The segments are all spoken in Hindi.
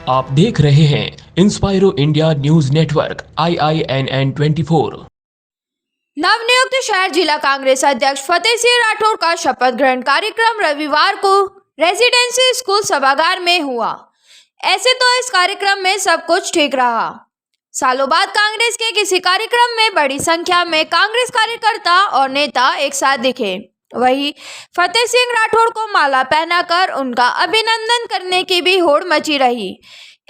आप देख रहे हैं इंस्पायरो इंडिया न्यूज नेटवर्क IINN 24। नवनियुक्त शहर जिला कांग्रेस अध्यक्ष फतेह सिंह राठौर का शपथ ग्रहण कार्यक्रम रविवार को रेजिडेंसी स्कूल सभागार में हुआ। ऐसे तो इस कार्यक्रम में सब कुछ ठीक रहा। सालों बाद कांग्रेस के किसी कार्यक्रम में बड़ी संख्या में कांग्रेस कार्यकर्ता और नेता एक साथ दिखे। वहीं फतेह सिंह राठौर को माला पहनाकर उनका अभिनंदन करने की भी होड़ मची रही।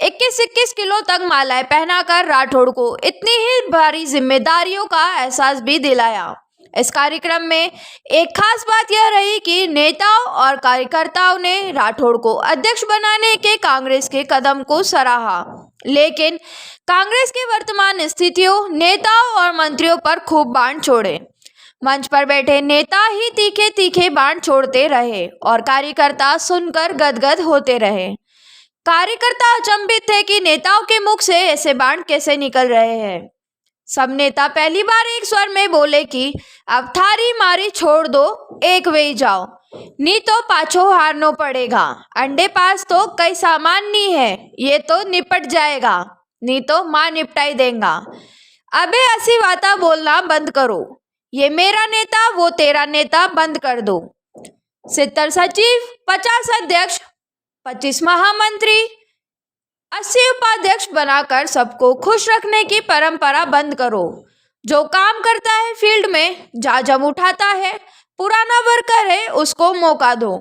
21-21 किलो तक मालाएं पहनाकर राठौड़ को इतनी ही भारी जिम्मेदारियों का एहसास भी दिलाया। इस कार्यक्रम में एक खास बात यह रही कि नेताओं और कार्यकर्ताओं ने राठौड़ को अध्यक्ष बनाने के कांग्रेस के कदम को सराहा, लेकिन कांग्रेस की वर्तमान स्थितियों, नेताओं और मंत्रियों पर खूब बाण छोड़े। मंच पर बैठे नेता ही तीखे तीखे बाण छोड़ते रहे और कार्यकर्ता सुनकर गदगद होते रहे। कार्यकर्ता अचंभित थे कि नेताओं के मुख से ऐसे बाण कैसे निकल रहे हैं। सब नेता पहली बार एक स्वर में बोले कि अब थारी मारी छोड़ दो, एक वे जाओ, नी तो पाछो हारनो पड़ेगा। अंडे पास तो कई सामान नहीं है, ये तो निपट जाएगा, नी तो माँ निपटाई देगा। अबे ऐसी बातें बोलना बंद करो, ये मेरा नेता वो तेरा नेता बंद कर दो। 70 सचिव, 50 अध्यक्ष, 25 महामंत्री, 80 उपाध्यक्ष बनाकर सबको खुश रखने की परंपरा बंद करो। जो काम करता है फील्ड में, जाजम उठाता है, पुराना वर्कर है, उसको मौका दो।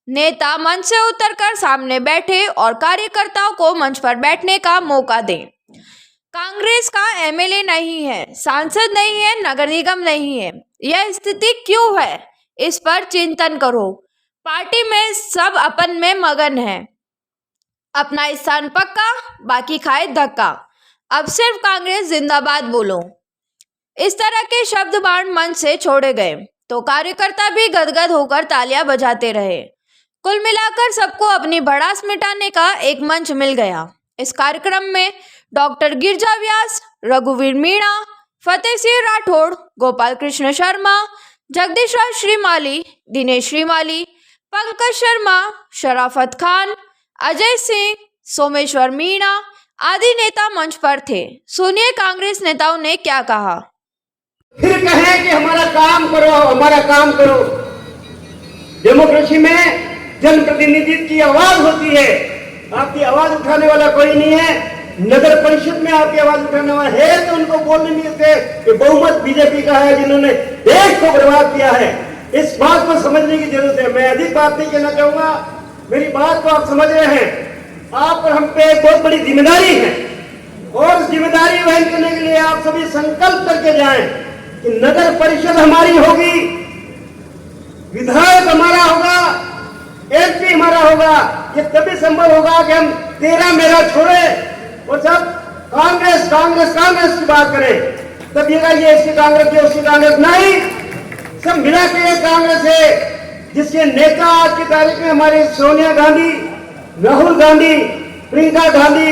नेता मंच से उतरकर सामने बैठे और कार्यकर्ताओं को मंच पर बैठने का मौका दें। कांग्रेस का MLA नहीं है, सांसद नहीं है, नगर निगम नहीं है। यह स्थिति क्यों है, इस पर चिंतन करो। पार्टी में सब अपन में मगन है, अपना स्थान पक्का, बाकी खाए धक्का। अब सिर्फ कांग्रेस जिंदाबाद बोलो। इस तरह के शब्द बाण मंच से छोड़े गए तो कार्यकर्ता भी गदगद होकर तालियां बजाते रहे। कुल मिलाकर सबको अपनी भड़ास मिटाने का एक मंच मिल गया। इस कार्यक्रम में डॉक्टर गिरजा व्यास, रघुवीर मीणा, फतेह सिंह राठौड़, गोपाल कृष्ण शर्मा, जगदीश राज श्रीमाली, दिनेश श्रीमाली, पंकज शर्मा, शराफत खान, अजय सिंह, सोमेश्वर मीणा आदि नेता मंच पर थे। सुनिए कांग्रेस नेताओं ने क्या कहा। फिर कहें कि हमारा काम करो, हमारा काम करो। डेमोक्रेसी में जनप्रतिनिधित्व की आवाज होती है, आपकी आवाज उठाने वाला कोई नहीं है। नगर परिषद में आपकी आवाज उठाने वाला है तो उनको बोलने नहीं देते कि बहुमत बीजेपी का है, जिन्होंने देश को बर्बाद किया है। इस बात को समझने की जरूरत है। मैं अधिक बात नहीं कहना चाहूंगा, मेरी बात को आप समझ रहे हैं। आप पर हम पे एक बहुत बड़ी जिम्मेदारी है और उस जिम्मेदारी वहन करने के लिए आप सभी संकल्प करके जाएं कि नगर परिषद हमारी होगी, विधायक हमारा होगा, MP हमारा होगा। ये तभी संभव होगा कि हम तेरा मेरा छोड़े और सब कांग्रेस कांग्रेस कांग्रेस की बात करें। तब ये इसकी कांग्रेस है, उसकी कांग्रेस नहीं, सब मिला के एक कांग्रेस है जिसके नेता आज की तारीख में हमारी सोनिया गांधी, राहुल गांधी, प्रियंका गांधी,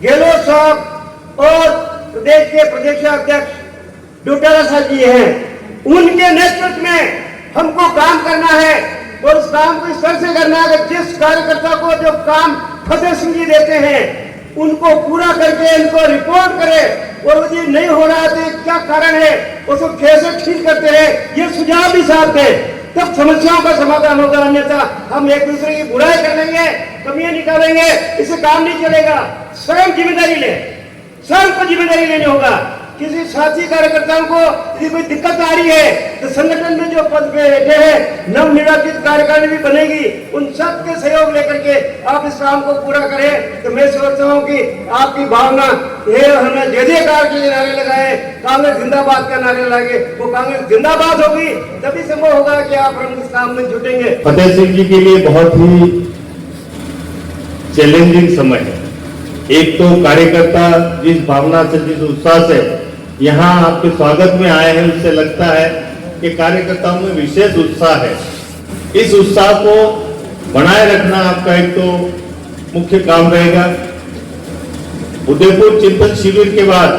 गहलोत साहब और प्रदेश के प्रदेश अध्यक्ष डोटाला साहब जी हैं। उनके नेतृत्व में हमको काम करना है और उस काम को इस तरह से करना है कि जिस कार्यकर्ता को जो काम फतेह सिंह जी देते हैं उनको पूरा करके इनको रिपोर्ट करे और यदि नहीं हो रहा तो क्या कारण है, उसको कैसे ठीक करते हैं, ये सुझाव भी साथ दें, तब समस्याओं का समाधान होगा। अन्यथा हम एक दूसरे की बुराई कर लेंगे, कमियां निकालेंगे, इससे काम नहीं चलेगा। स्वयं जिम्मेदारी ले, स्वयं को जिम्मेदारी लेनी होगा। किसी साथी कार्यकर्ताओं को यदि कोई दिक्कत आ रही है तो संगठन में जो पद पे बैठे हैं, नवनिर्वाचित कार्यकारिणी भी बनेगी, उन सब के सहयोग लेकर के आप इस काम को पूरा करें। तो मैं सोचता हूँ कि आपकी भावना ये हमने जय जयकार के नारे लगाए, कांग्रेस जिंदाबाद का नारे लगे, वो कांग्रेस जिंदाबाद होगी तभी संभव होगा कि आप हम इस काम में जुटेंगे। फतेह सिंह जी के लिए बहुत ही चैलेंजिंग समय है। एक तो कार्यकर्ता जिस भावना से, जिस उत्साह से यहाँ आपके स्वागत में आए हैं, उससे लगता है कि कार्यकर्ताओं में विशेष उत्साह है। इस उत्साह को बनाए रखना आपका एक तो मुख्य काम रहेगा। उदयपुर चिंतन शिविर के बाद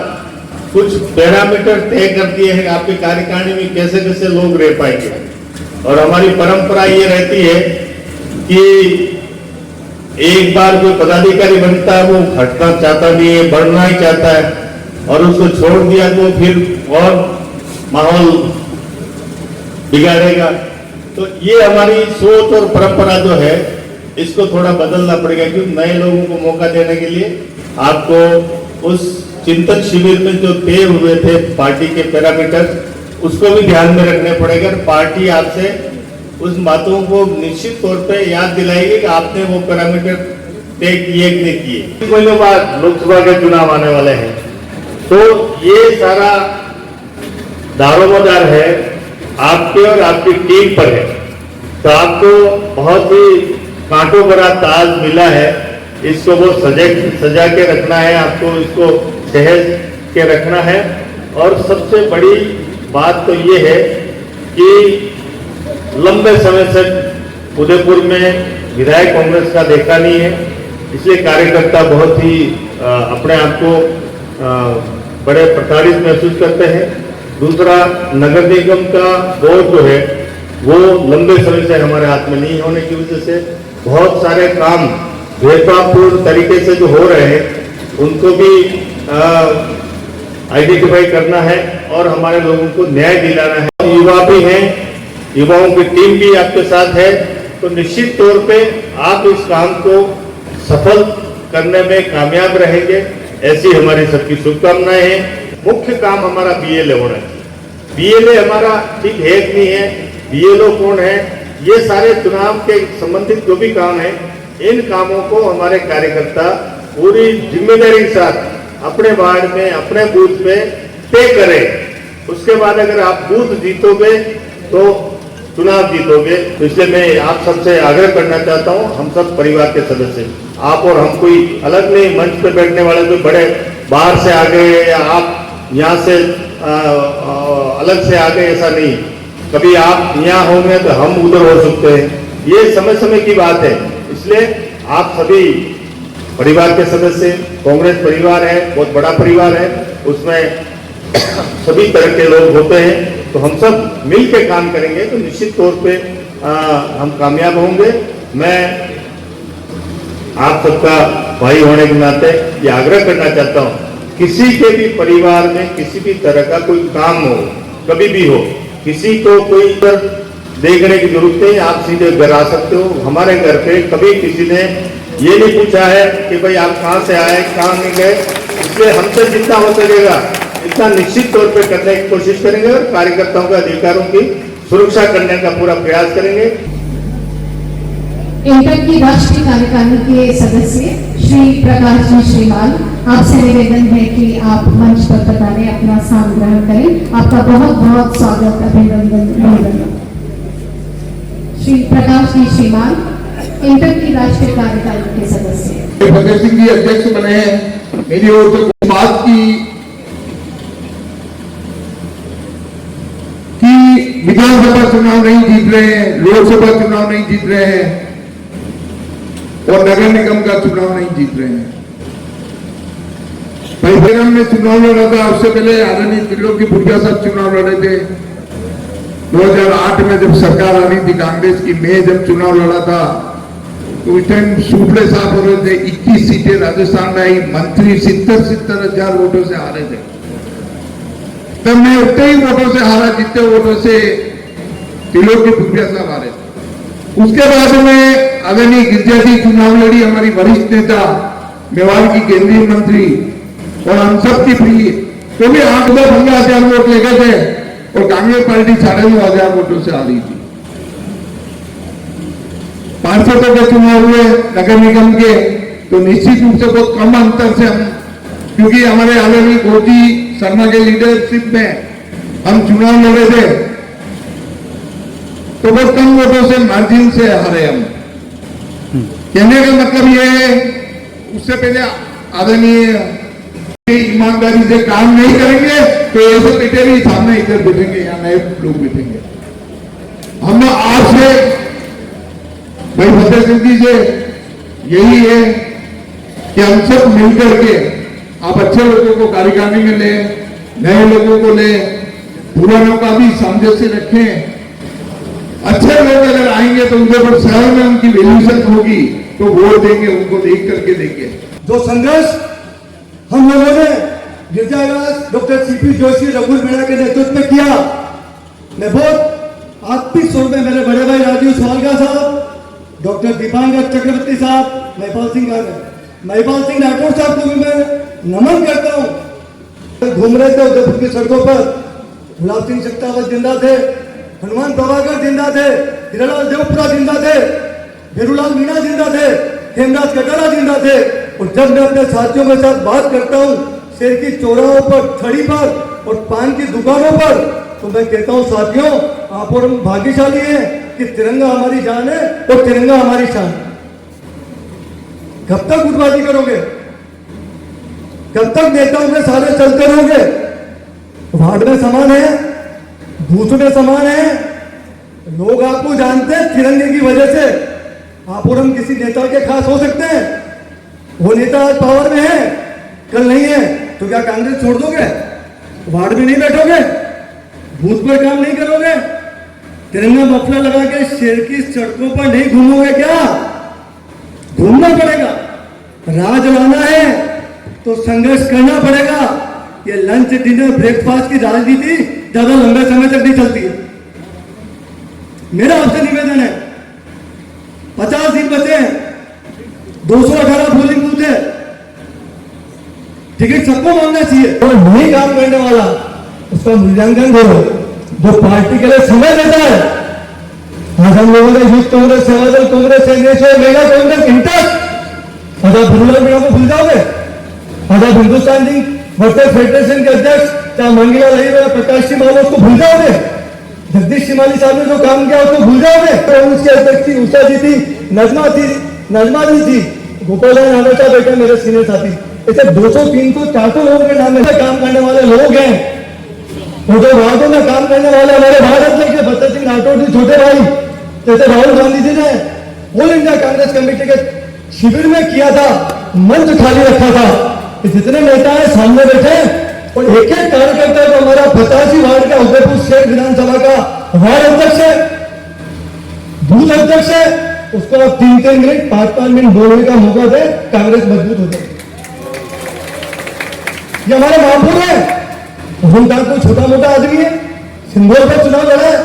कुछ पैरामीटर तय कर दिए हैं आपकी कार्यकारिणी में कैसे कैसे लोग रह पाएंगे, और हमारी परंपरा ये रहती है कि एक बार जो पदाधिकारी बनता है वो हटना चाहता नहीं है, बढ़ना ही चाहता है, और उसको छोड़ दिया तो फिर और माहौल बिगाड़ेगा। तो ये हमारी सोच और परंपरा जो है इसको थोड़ा बदलना पड़ेगा, क्योंकि नए लोगों को मौका देने के लिए आपको उस चिंतन शिविर में जो तय हुए थे पार्टी के पैरामीटर, उसको भी ध्यान में रखने पड़ेगा। पार्टी आपसे उस बातों को निश्चित तौर पे याद दिलाएगी कि आपने वो पैरामीटर तय किए कि नहीं किए। महीनों बाद लोकसभा के चुनाव आने वाले हैं, तो ये सारा दारोमदार है आपके और आपकी टीम पर है। तो आपको बहुत ही कांटों भरा ताज मिला है, इसको वो सजा के रखना है, आपको इसको सहज के रखना है। और सबसे बड़ी बात तो ये है कि लंबे समय से उदयपुर में विधायक कांग्रेस का देखा नहीं है, इसलिए कार्यकर्ता बहुत ही अपने आप को बड़े प्रताड़ित महसूस करते हैं। दूसरा, नगर निगम का बोर्ड जो है वो लंबे समय से हमारे हाथ में नहीं होने की वजह से बहुत सारे काम भेदभावपूर्ण तरीके से जो हो रहे हैं उनको भी आइडेंटिफाई करना है और हमारे लोगों को न्याय दिलाना है। युवा भी हैं, युवाओं की टीम भी आपके साथ है, तो निश्चित तौर पे आप इस काम को सफल करने में कामयाब रहेंगे, ऐसी हमारी सबकी शुभकामनाएं हैं। मुख्य काम हमारा बीएलए होना है। बीएलए हमारा ठीक है कि नहीं है, बीएलओ कौन है, ये सारे चुनाव के संबंधित जो भी काम है, इन कामों को हमारे कार्यकर्ता पूरी जिम्मेदारी के साथ अपने वार्ड में, अपने बूथ में तय करें। उसके बाद अगर आप बूथ जीतोगे तो चुनाव जीतोगे। तो इसलिए मैं आप सबसे आग्रह करना चाहता हूं, हम सब परिवार के सदस्य, आप और हम कोई अलग नहीं, मंच पे बैठने वाले कोई बड़े बाहर से आ गए या आप यहाँ से अलग से आ गए, ऐसा नहीं। कभी आप यहाँ होंगे तो हम उधर हो सकते हैं, ये समय समय की बात है। इसलिए आप सभी परिवार के सदस्य, कांग्रेस परिवार है, बहुत बड़ा परिवार है, उसमें सभी तरह के लोग होते हैं, तो हम सब मिल के काम करेंगे तो निश्चित तौर पे हम कामयाब होंगे। मैं आप सबका भाई होने के नाते ये आग्रह करना चाहता हूँ, किसी के भी परिवार में किसी भी तरह का कोई काम हो, कभी भी हो, किसी को कोई देखने की जरूरत नहीं, आप सीधे घर आ सकते हो। हमारे घर पे कभी किसी ने ये नहीं पूछा है कि भाई आप कहाँ से आए, कहाँ नहीं गए। इसलिए हमसे जितना हो सकेगा इतना निश्चित तौर पे करने की कोशिश करेंगे और कार्यकर्ताओं के अधिकारों की सुरक्षा करने का पूरा प्रयास करेंगे। इंटक की राष्ट्रीय कार्यकारिणी के सदस्य श्री प्रकाश जी श्रीमाल, आपसे निवेदन है कि आप मंच पर बताने अपना स्थान ग्रहण करें। आपका बहुत बहुत स्वागत, अभिनंदन। श्री प्रकाश जी श्रीमाल, इंटक की राष्ट्रीय कार्यकारिणी के सदस्य। फतेह सिंह जी अध्यक्ष बने हैं। मेरी ओर से बात की कि विधानसभा चुनाव नहीं जीत रहे हैं, लोकसभा चुनाव नहीं जीत रहे हैं और नगर निगम का चुनाव नहीं जीत रहे हैं। परिभ्रम में चुनाव लड़ा था, उससे पहले आदरणीय त्रिलोकी पूजा साहब चुनाव लड़े थे। 2008 में जब सरकार आ रही थी कांग्रेस की, मैं जब चुनाव लड़ा था तो उस टाइम सूफले साहब हो रहे थे, 21 सीटें राजस्थान में आई, मंत्री 70,000 वोटों से हारे थे। तब मैं उतने ही वोटों से हारा जितने वोटों से त्रिलोकी पूजा साहब हारे थे। उसके बाद में आदरणीय गिरिजा जी चुनाव लड़ी, हमारी वरिष्ठ नेता, मेवाड़ की केंद्रीय मंत्री और हम सब की प्रिय, तो भी 8-15,000 वोट लेके थे और कांग्रेस पार्टी 9,500 वोटों से हारी थी। पार्षदों के चुनाव हुए नगर निगम के, तो निश्चित रूप से बहुत कम अंतर से हम, क्योंकि हमारे आदरणीय गोजी शर्मा के लीडरशिप में हम चुनाव लड़े थे, तो बहुत कम वोटों से मार्जिन से हारे हम। कहने का मतलब ये है, उससे पहले आदरणीय ईमानदारी से काम नहीं करेंगे तो ऐसे बेटे भी सामने इधर बैठेंगे या नए लोग बैठेंगे। हम आपसे भाई फतेह सिंह जी से यही है कि हम सब मिलकर के आप अच्छे लोगों को कार्यकारिणी में ले, नए लोगों को ले, पुरानों का भी सामंजस्य रखें। अच्छे लोग अगर आएंगे तो उनके ऊपर शहर में उनकी वैल्यूशन होगी। तो वोट देंगे, उनको देख करके देंगे। जो संघर्ष हम लोगों ने गिरजाराज डॉक्टर सीपी जोशी, रघु मीणा के नेतृत्व में किया, मैं बहुत आत्मिक स्वर में मेरे बड़े भाई राजीव स्वालगा साहब, डॉक्टर दीपांकर चक्रवर्ती साहब, महिपाल सिंह राठौर साहब को भी मैं नमन करता हूँ। घूम रहे थे उदयपुर की सड़कों पर, गुलाब सिंह शेखावत जिंदा थे, हनुमान प्रभाकर जिंदा थे, हिरालाल देवपुरा जिंदा थे, भेरूलाल मीणा जिंदा थे, हेमराज कटारा जिंदा थे। और जब मैं अपने साथियों के साथ बात करता हूँ शहर की चौराहों पर, छड़ी पर और पान की दुकानों पर, तो मैं कहता हूँ साथियों, आप और हम भाग्यशाली हैं कि तिरंगा हमारी जान है और तिरंगा हमारी शान। कब तक गुटबाजी करोगे? कब तक नेताओं के सारे चलते रहोगे? वार्ड में समान है, बूथ में समान है, लोग आपको जानते हैं तिरंगे की वजह से। आप और हम किसी नेता के खास हो सकते हैं, वो नेता आज पावर में है, कल नहीं है, तो क्या कांग्रेस छोड़ दोगे? वार्ड में नहीं बैठोगे? बूथ पर काम नहीं करोगे? तिरंगा मफलर लगा के शहर की सड़कों पर नहीं घूमोगे क्या? घूमना पड़ेगा। राज लाना है तो संघर्ष करना पड़ेगा। ये लंच, डिनर, ब्रेकफास्ट की राजनीति ज्यादा लंबे समय तक नहीं चलती है। मेरा आपसे निवेदन है, 50 सीट बचे हैं, 218 पोलिंग बूथ है, टिकट सबको मांगना चाहिए। और नहीं काम करने वाला उसका मूल्यांकन करो, जो पार्टी के लिए समय देता है। आज हम लोगों ने यूथ कांग्रेस, सेवादल कांग्रेस, महिला कांग्रेस, इंटर, अगर भेरूलाल मीणा को भूल जाओगे? अगर हिंदुस्तान जी वर्कर्स फेडरेशन के अध्यक्ष चाहे मंगीला लहिर, प्रकाश सिंह मालो, उसको भूल जाओगे? जगदीश शिमाली साहब ने जो काम किया उसको भूल जाओगे? तो उसके अध्यक्ष थी, उषा जी थी, नजमा जी थी, गोपाल नागरचा बेटे मेरे सीनियर साथी, ऐसे 200, 300, 400 लोगों के नाम में काम करने वाले लोग हैं। वो जो वार्डों में काम करने वाले हमारे भारत के भट्ट सिंह राठौर जी छोटे भाई, जैसे राहुल गांधी जी ने ऑल इंडिया कांग्रेस कमेटी के शिविर में किया था, मंच खाली रखा था, जितने नेता है सामने बैठे और एक एक कार्यकर्ता को हमारा 85 वार्ड का उदयपुर शहर विधानसभा का वार्ड अध्यक्ष है, बूथ अध्यक्ष है, उसको आप 3-3 मिनट 5-5 मिनट बोलने का मौका दे, कांग्रेस मजबूत हो जाए। ये हमारे महापौर है, अरुण कोई छोटा मोटा आदमी है, सिंदौर पर चुनाव लड़ा है।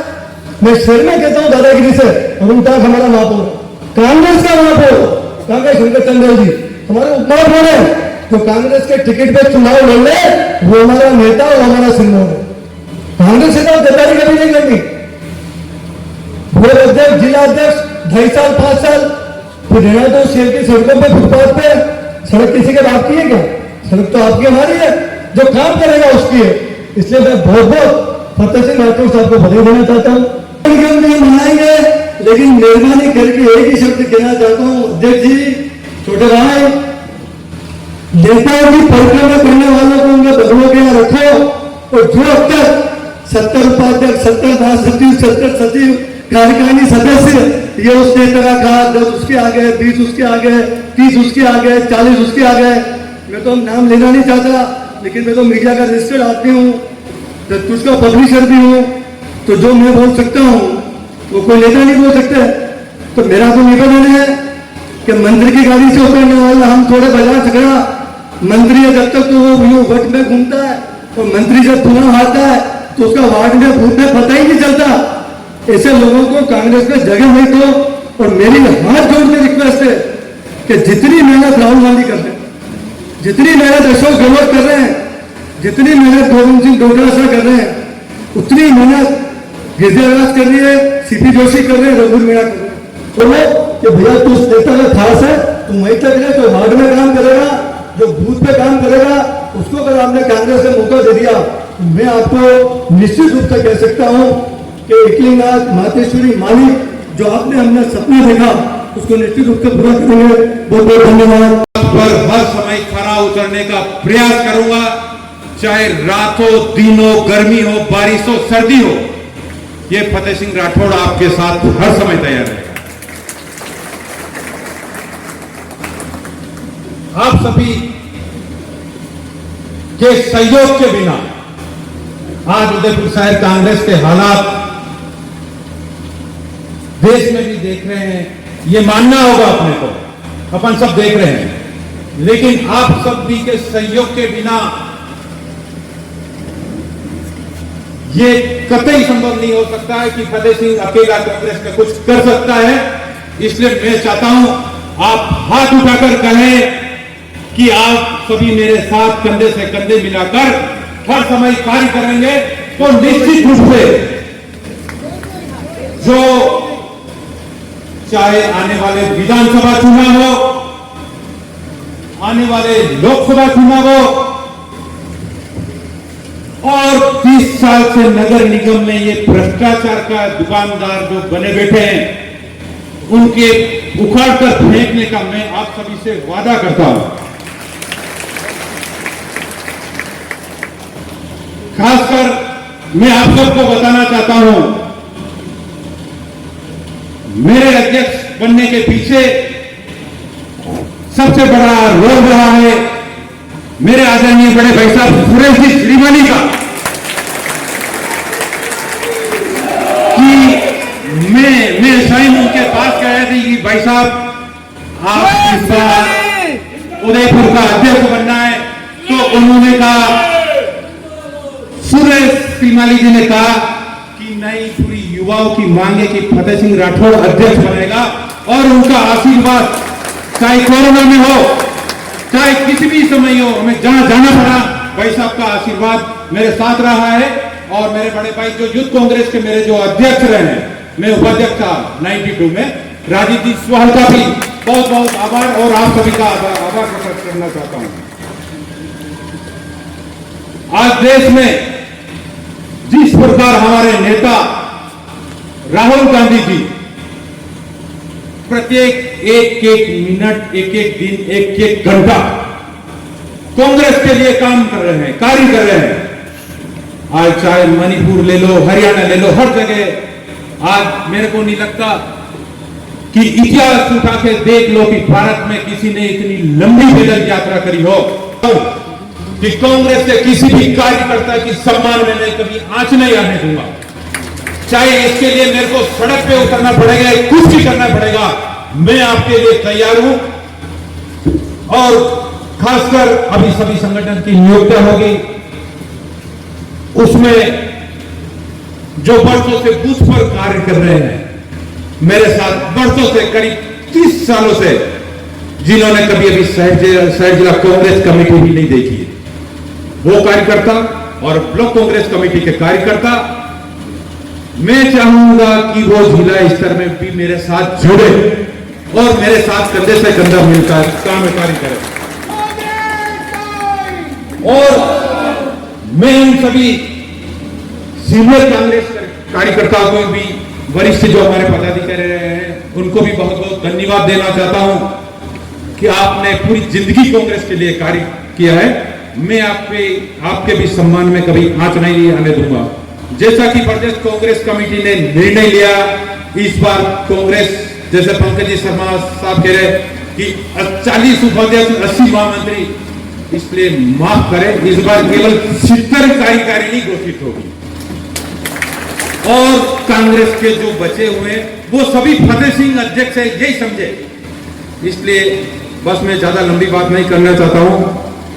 मैं शहर में कहता हूँ दादागिरी से, अरुण हमारा महापौर, कांग्रेस का महापौर, कांग्रेस शंकर चंदेल जी हमारे उपमहापौर है, जो कांग्रेस के टिकट पे चुनाव लड़ ले, वो हमारा नेता और हमारा सिंदौर है। कांग्रेस से तो गद्दारी कभी नहीं करनी। ब्लॉक अध्यक्ष, जिला अध्यक्ष 2.5 साल 5 साल फिर रहना तो शहर की सड़कों पे, फुटपाथ पे। सड़क किसी के बाप की है क्या? सड़क तो आपकी हमारी है, जो काम करेगा उसकी है। इसलिए मैं बहुत बहुत फतेह सिंह राठौर साहब को बधाई देना चाहता हूँ। मनाएंगे, लेकिन मेहरबानी करके एक ही शब्द कहना चाहता हूँ, अध्यक्ष जी, छोटे भाई, नेताओं की परिक्रमा करने वालों को उनके बदलों के यहाँ रखो। और जो अब तक 70 उपाध्यक्ष, 70 महासचिव, 70 सचिव, कार्यकारिणी सदस्य, ये उस नेता का कहा, 10 उसके आगे, 20 उसके आगे, 30 उसके आगे, 40 उसके आगे। मैं तो नाम लेना नहीं चाहता, लेकिन मैं तो मीडिया का रजिस्टर्ड आदमी हूँ, कुछ का पब्लिशर भी हूँ, तो जो मैं बोल सकता हूँ वो कोई नेता नहीं बोल सकते। तो मेरा तो निवेदन है कि मंत्री की गाड़ी से उतरने वाला हम थोड़े बाजार झगड़ा, मंत्री है जब तक तो वो वट में घूमता है, और मंत्री जब चुनाव आता है तो उसका वार्ड में बूथ में पता ही नहीं चलता। ऐसे लोगों को कांग्रेस में जगह नहीं दो। और मेरी हाथ जोड़ के रिक्वेस्ट है कि जितनी मेहनत राहुल गांधी कर रहे हैं, जितनी मेहनत अशोक गहलोत कर रहे हैं, जितनी मेहनत गोविंद सिंह डोटासरा कर रहे हैं, उतनी मेहनत गिरजाराज कर रही है, सीपी जोशी कर रहे हैं, रघु मीणा कर रहे हैं। तो कि भैया तू उस नेता का खास है, तू वहीं तक रहे, जो वार्ड में काम करेगा, जो बूथ पे काम करेगा, उसको अगर आपने कांग्रेस से मौका दे दिया, मैं आपको निश्चित रूप से कह सकता हूं कि एकलिंगनाथ मातेश्वरी मालिक जो आपने हमने सपना देखा, उसको निश्चित रूप से पूरा करेंगे। बहुत बहुत धन्यवाद। पर हर समय खरा उतरने का प्रयास करूंगा, चाहे रात हो, दिन हो, गर्मी हो, बारिश हो, सर्दी हो। ये फतेह सिंह राठौड़ आपके साथ हर समय तैयार है। आप सभी के सहयोग के बिना आज उदयपुर शहर कांग्रेस के हालात देश में भी देख रहे हैं। ये मानना होगा अपने को अपन सब देख रहे हैं, लेकिन आप सब भी के सहयोग के बिना ये कतई संभव नहीं हो सकता है कि फतेह सिंह अकेला कांग्रेस का कुछ कर सकता है। इसलिए मैं चाहता हूं आप हाथ उठाकर कहें कि आप सभी मेरे साथ कंधे से कंधे मिलाकर हर समय कार्य करेंगे, तो निश्चित रूप से जो चाहे आने वाले विधानसभा चुनाव हो, आने वाले लोकसभा चुनाव हो, और 30 साल से नगर निगम में ये भ्रष्टाचार का दुकानदार जो बने बैठे हैं, उनके उखाड़ कर फेंकने का मैं आप सभी से वादा करता हूं। खासकर मैं आप सबको बताना चाहता हूं, मेरे अध्यक्ष बनने के पीछे सबसे बड़ा रोल रहा है मेरे आदरणीय बड़े भाई साहब सुरेश जी श्रीमानी का, कि मैं स्वयं उनके पास गया थी कि भाई साहब आप इस बार उदयपुर का अध्यक्ष बनना है, तो उन्होंने कहा, सुरेश श्रीमाली जी ने कहा कि नहीं, पूरी युवाओं की मांग है कि फतेह सिंह राठौड़ अध्यक्ष बनेगा, और उनका आशीर्वाद चाहे कोरोना में हो, चाहे किसी भी समय हो, हमें जहां जाना पड़ा, भाई साहब का आशीर्वाद मेरे साथ रहा है। और मेरे बड़े भाई जो यूथ कांग्रेस के मेरे जो अध्यक्ष रहे हैं, मैं उपाध्यक्ष था 92 में, राजीव जी स्वाल का भी बहुत बहुत आभार, और आप सभी का आभार प्रकट करना चाहता हूं। आज देश में जिस प्रकार हमारे नेता राहुल गांधी जी प्रत्येक एक मिनट, एक दिन, एक घंटा कांग्रेस के लिए काम कर रहे हैं, कार्य कर रहे हैं। आज चाहे मणिपुर ले लो, हरियाणा ले लो, हर जगह आज मेरे को नहीं लगता कि इतिहास उठा के देख लो कि भारत में किसी ने इतनी लंबी पैदल यात्रा करी हो कि कांग्रेस के किसी भी कार्यकर्ता की सम्मान में मैं कभी आंच नहीं आने दूंगा। चाहे इसके लिए मेरे को सड़क पे उतरना पड़ेगा, कुछ भी करना पड़ेगा, मैं आपके लिए तैयार हूं। और खासकर अभी सभी संगठन की नियुक्ति होगी, उसमें जो वर्षों से बूथ पर कार्य कर रहे हैं मेरे साथ, वर्षों से करीब 30 सालों से, जिन्होंने कभी अभी शहर जिला कांग्रेस कमेटी भी नहीं देखी है, वो कार्यकर्ता और ब्लॉक कांग्रेस कमेटी के कार्यकर्ता, मैं चाहूंगा कि वो जिला स्तर में भी मेरे साथ जुड़े और मेरे साथ कंधे से कंधा मिलकर काम कार्य करें। और मैं इन सभी सीनियर कांग्रेस कार्यकर्ताओं को भी, वरिष्ठ जो हमारे पदाधिकारी रहे हैं, उनको भी बहुत बहुत धन्यवाद देना चाहता हूं कि आपने पूरी जिंदगी कांग्रेस के लिए कार्य किया है। मैं आपके भी सम्मान में कभी आंच नहीं आने दूंगा। जैसा कि प्रदेश कांग्रेस कमेटी ने निर्णय लिया, इस बार कांग्रेस, जैसे पंकज जी शर्मा साहब कह रहे कि 40 उपाध्यक्ष, 80 महामंत्री, इसलिए माफ करें, इस बार केवल 70 कार्यकारिणी घोषित होगी और कांग्रेस के जो बचे हुए वो सभी फतेह सिंह अध्यक्ष है, यही समझे। इसलिए बस मैं ज्यादा लंबी बात नहीं करना चाहता हूं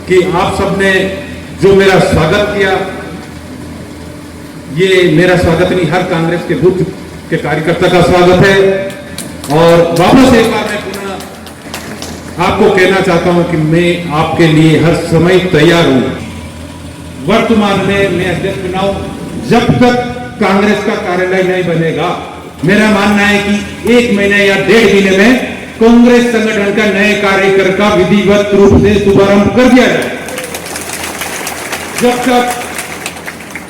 कि आप सबने जो मेरा स्वागत किया, ये मेरा स्वागत नहीं, हर कांग्रेस के बूथ के कार्यकर्ता का स्वागत है। और वापस एक बार मैं पुनः आपको कहना चाहता हूं कि मैं आपके लिए हर समय तैयार हूं। वर्तमान में मैं अध्यक्ष चुना हूं, जब तक कांग्रेस का कार्यालय नहीं बनेगा, मेरा मानना है कि 1 महीने या 1.5 महीने में कांग्रेस संगठन का नए कार्यक्रम का विधिवत रूप से शुभारंभ कर दिया जाए। जब तक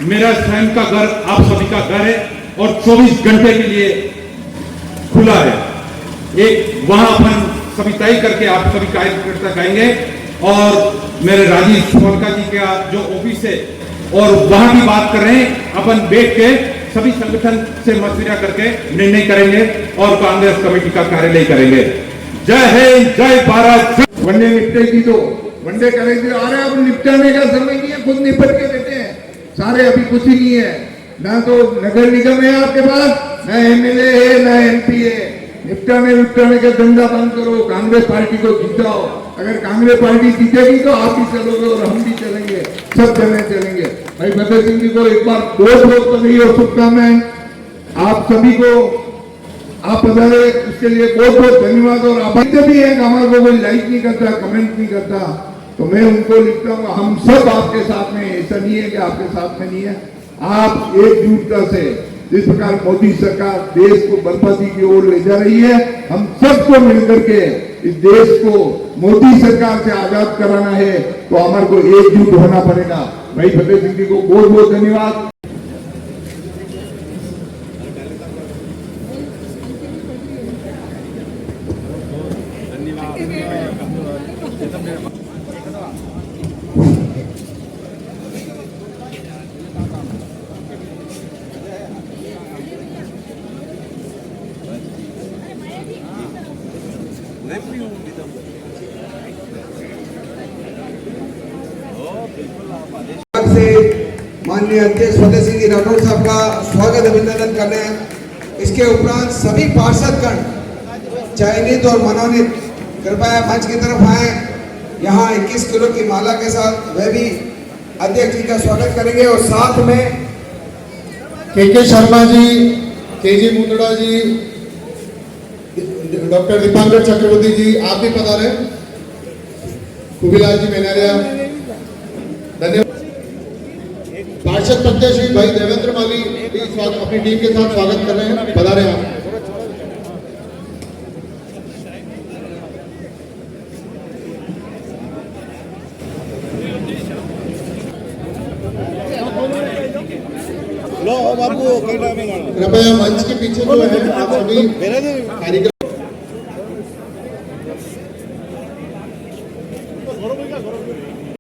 मेरा स्वयं का घर, आप सभी का घर है और 24 घंटे के लिए खुला है, एक वहां अपन सभी तय करके आप सभी कार्यकर्ता कहेंगे, और मेरे राजीव सोनका जी का जो ऑफिस है, और वहां भी बात कर रहे हैं, अपन बैठ के सभी संगठन से मशविरा करके निर्णय करेंगे और कांग्रेस कमेटी का कार्यालय करेंगे। जय हिंद, जय भारत। वनडे निपटेगी तो वनडे करेंगे, अरे अब निपटाने का समय नहीं है, खुद निपट के देते हैं सारे। अभी कुछ ही नहीं है, ना तो नगर निगम है आपके पास, ना एमएलए है, ना एमपी है, निपटाने का धंधा बंद करो, कांग्रेस पार्टी को जिताओ। अगर कांग्रेस पार्टी जीतेगी तो आप भी चलोगे और हम भी चलेंगे, सब जने चलेंगे। भाई फतेह सिंह जी को एक बार बहुत बहुत बधाई और शुभकामनाएं। आप सभी को आप पधारे उसके लिए बहुत बहुत धन्यवाद। और आप भी है हमारे को कोई लाइक नहीं करता, कमेंट नहीं करता, तो मैं उनको लिखता हूँ हम सब आपके साथ में। ऐसा नहीं है कि आपके साथ में नहीं है, आप एकजुटता से जिस प्रकार मोदी सरकार देश को बर्बादी की ओर ले जा रही है, हम सबको मिलकर के इस देश को मोदी सरकार से आजाद कराना है, तो हमारे को एकजुट होना पड़ेगा। भाई फतेह सिंह जी को बहुत बहुत धन्यवाद। से माननीय अध्यक्ष फतेह सिंह जी राठौर साहब का स्वागत अभिनंदन करने हैं। इसके उपरांत सभी पार्षदगण चयनित और मनोनीत कृपया मंच की तरफ आए। यहाँ 21 किलो की माला के साथ वह भी अध्यक्ष जी का स्वागत करेंगे। और साथ में के शर्मा जी, के मुंदड़ा जी, डॉक्टर दीपांकर चक्रवर्ती जी, आप भी पधारे। खुबीलाल जी मेनारिया, धन्यवाद। पार्षद प्रत्याशी भाई देवेंद्र माली भी अपनी टीम के साथ स्वागत कर रहे हैं, पधारे आप। कृपया मंच के पीछे जो है आप सभी कार्यक्रम